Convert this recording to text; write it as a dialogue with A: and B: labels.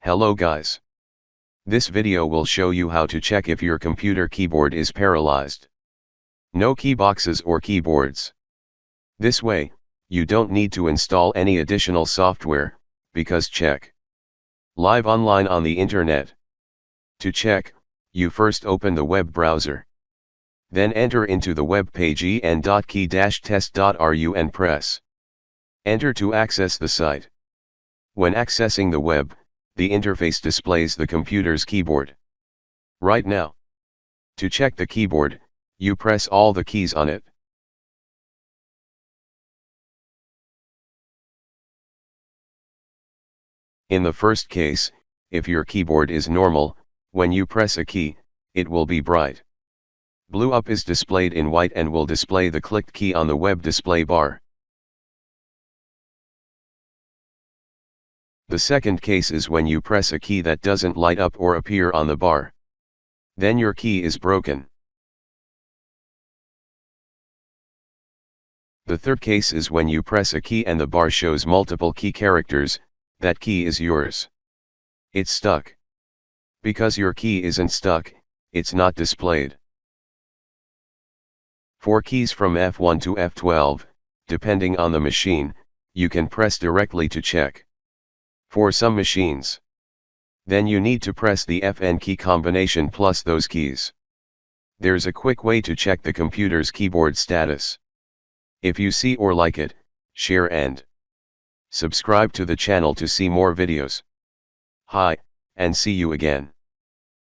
A: Hello guys. This video will show you how to check if your computer keyboard is paralyzed. No keyboxes or keyboards. This way, you don't need to install any additional software, because check live online on the internet. To check, you first open the web browser. Then enter into the web page en.key-test.ru and press enter to access the site. When accessing the web, the interface displays the computer's keyboard. Right now, to check the keyboard, you press all the keys on it. In the first case, if your keyboard is normal, when you press a key, it will be bright blue up is displayed in white and will display the clicked key on the web display bar. The second case is when you press a key that doesn't light up or appear on the bar. Then your key is broken. The third case is when you press a key and the bar shows multiple key characters. That key is yours. It's stuck. Because your key isn't stuck, it's not displayed. For keys from F1 to F12, depending on the machine, you can press directly to check. For some machines, then you need to press the FN key combination plus those keys. There's a quick way to check the computer's keyboard status. If you see or like it, share and subscribe to the channel to see more videos. Hi, and see you again.